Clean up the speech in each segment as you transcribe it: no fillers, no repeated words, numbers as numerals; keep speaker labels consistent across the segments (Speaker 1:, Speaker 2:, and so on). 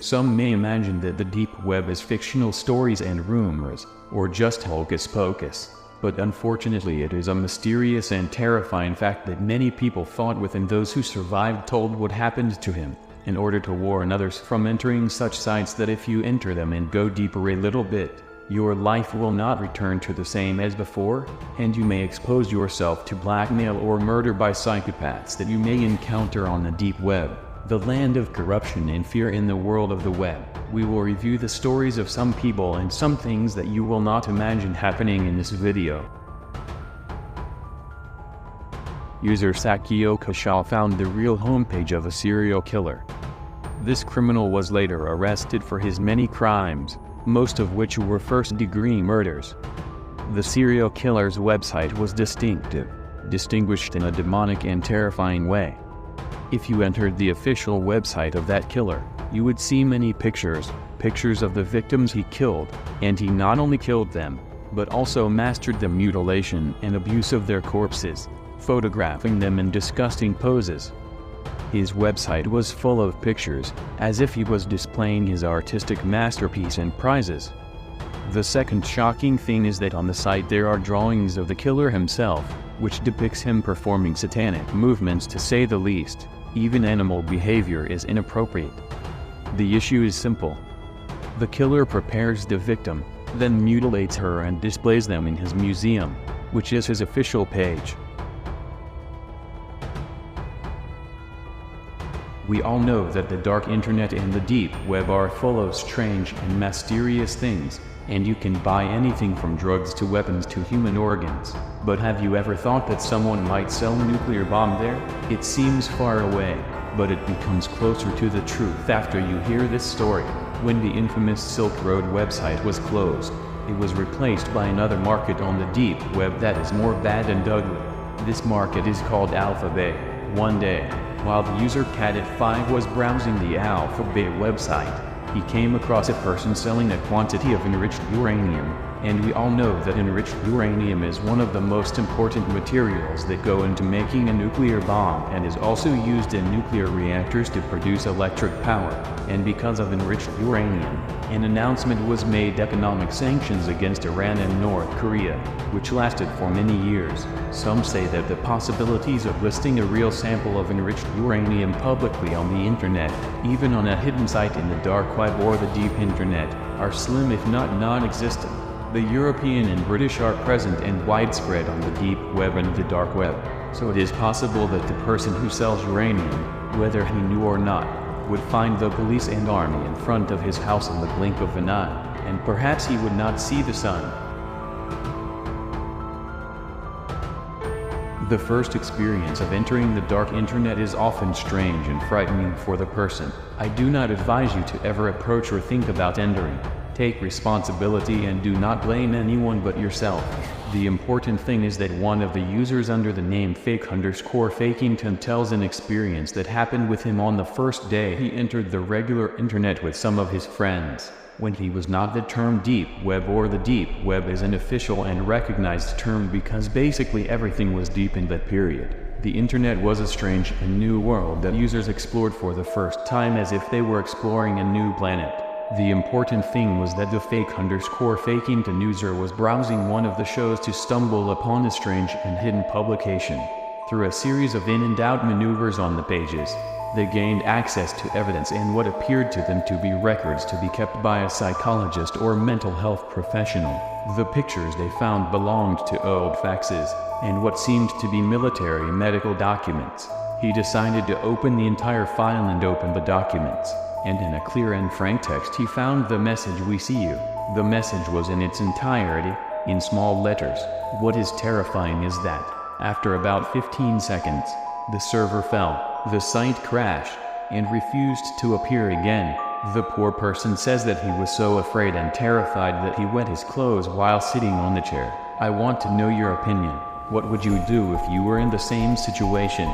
Speaker 1: Some may imagine that the deep web is fictional stories and rumors, or just hocus pocus. But unfortunately it is a mysterious and terrifying fact that many people thought within those who survived told what happened to him, in order to warn others from entering such sites that if you enter them and go deeper a little bit, your life will not return to the same as before, and you may expose yourself to blackmail or murder by psychopaths that you may encounter on the deep web, the land of corruption and fear in the world of the web. We will review the stories of some people and some things that you will not imagine happening in this video. User Sakio Kashal found the real homepage of a serial killer. This criminal was later arrested for his many crimes, most of which were first-degree murders. The serial killer's website was distinctive, distinguished in a demonic and terrifying way. If you entered the official website of that killer, you would see many pictures of the victims he killed, and he not only killed them, but also mastered the mutilation and abuse of their corpses, photographing them in disgusting poses. His website was full of pictures, as if he was displaying his artistic masterpiece and prizes. The second shocking thing is that on the site there are drawings of the killer himself, which depicts him performing satanic movements to say the least. Even animal behavior is inappropriate. The issue is simple. The killer prepares the victim, then mutilates her and displays them in his museum, which is his official page. We all know that the dark internet and the deep web are full of strange and mysterious things, and you can buy anything from drugs to weapons to human organs. But have you ever thought that someone might sell a nuclear bomb there? It seems far away, but it becomes closer to the truth after you hear this story. When the infamous Silk Road website was closed, it was replaced by another market on the deep web that is more bad and ugly. This market is called Alpha Bay. One day, while the user Cadet5 was browsing the Alpha Bay website, he came across a person selling a quantity of enriched uranium, and we all know that enriched uranium is one of the most important materials that go into making a nuclear bomb and is also used in nuclear reactors to produce electric power. And because of enriched uranium, an announcement was made: economic sanctions against Iran and North Korea, which lasted for many years. Some say that the possibilities of listing a real sample of enriched uranium publicly on the internet, even on a hidden site in the dark web or the deep internet, are slim if not non-existent. The European and British are present and widespread on the deep web and the dark web, so it is possible that the person who sells uranium, whether he knew or not, would find the police and army in front of his house in the blink of an eye, and perhaps he would not see the sun. The first experience of entering the dark internet is often strange and frightening for the person. I do not advise you to ever approach or think about entering. Take responsibility and do not blame anyone but yourself. The important thing is that one of the users under the name fake_fakington tells an experience that happened with him on the first day he entered the regular internet with some of his friends, when he was not. The term deep web or the deep web is an official and recognized term because basically everything was deep in that period. The internet was a strange and new world that users explored for the first time as if they were exploring a new planet. The important thing was that the fake_fakington user was browsing one of the shows to stumble upon a strange and hidden publication. Through a series of in and out maneuvers on the pages, they gained access to evidence and what appeared to them to be records to be kept by a psychologist or mental health professional. The pictures they found belonged to old faxes, and what seemed to be military medical documents. He decided to open the entire file and open the documents. And in a clear and frank text he found the message, "We see you." The message was in its entirety, in small letters. What is terrifying is that, after about 15 seconds, the server fell, the site crashed, and refused to appear again. The poor person says that he was so afraid and terrified that he wet his clothes while sitting on the chair. I want to know your opinion. What would you do if you were in the same situation?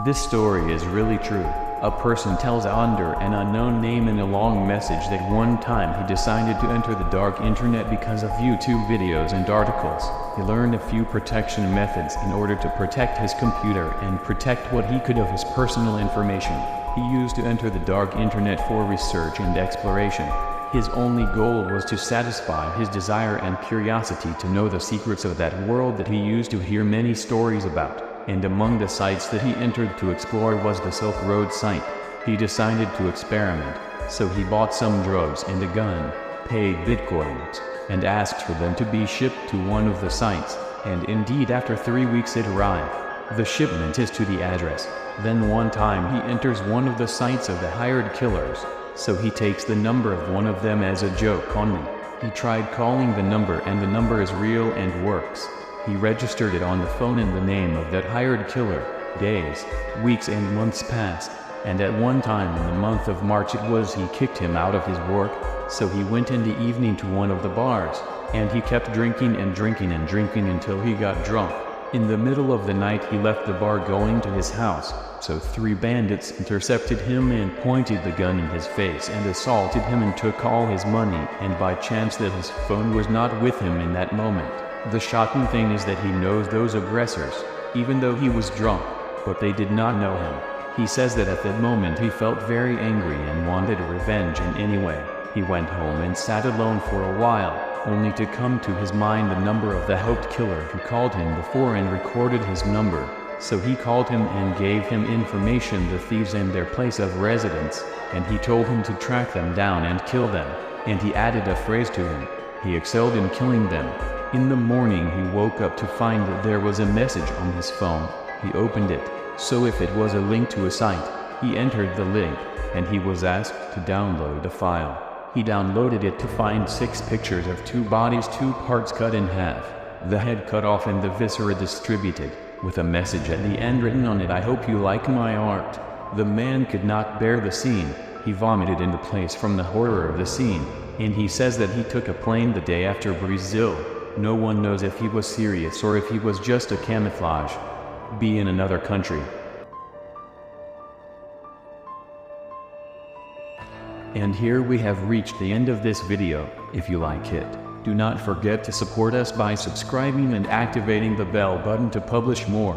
Speaker 1: This story is really true. A person tells under an unknown name in a long message that one time he decided to enter the dark internet because of YouTube videos and articles. He learned a few protection methods in order to protect his computer and protect what he could of his personal information. He used to enter the dark internet for research and exploration. His only goal was to satisfy his desire and curiosity to know the secrets of that world that he used to hear many stories about. And among the sites that he entered to explore was the Silk Road site. He decided to experiment, so he bought some drugs and a gun, paid bitcoins, and asked for them to be shipped to one of the sites, and indeed after 3 weeks it arrived. The shipment is to the address. Then one time he enters one of the sites of the hired killers, so he takes the number of one of them as a joke on me. He tried calling the number and the number is real and works. He registered it on the phone in the name of that hired killer. Days, weeks and months passed, and at one time in the month of March he kicked him out of his work, so he went in the evening to one of the bars, and he kept drinking and drinking and drinking until he got drunk. In the middle of the night he left the bar going to his house, so 3 bandits intercepted him and pointed the gun in his face and assaulted him and took all his money, and by chance that his phone was not with him in that moment. The shocking thing is that he knows those aggressors, even though he was drunk, but they did not know him. He says that at that moment he felt very angry and wanted revenge in any way. He went home and sat alone for a while, only to come to his mind the number of the hoped killer who called him before and recorded his number. So he called him and gave him information, the thieves and their place of residence, and he told him to track them down and kill them, and he added a phrase to him. He excelled in killing them. In the morning he woke up to find that there was a message on his phone. He opened it, so if it was a link to a site, he entered the link, and he was asked to download the file. He downloaded it to find 6 pictures of 2 bodies, 2 parts cut in half, the head cut off and the viscera distributed, with a message at the end written on it, "I hope you like my art." The man could not bear the scene. He vomited in the place from the horror of the scene, and he says that he took a plane the day after Brazil. No one knows if he was serious or if he was just a camouflage. Be in another country. And here we have reached the end of this video. If you like it, do not forget to support us by subscribing and activating the bell button to publish more.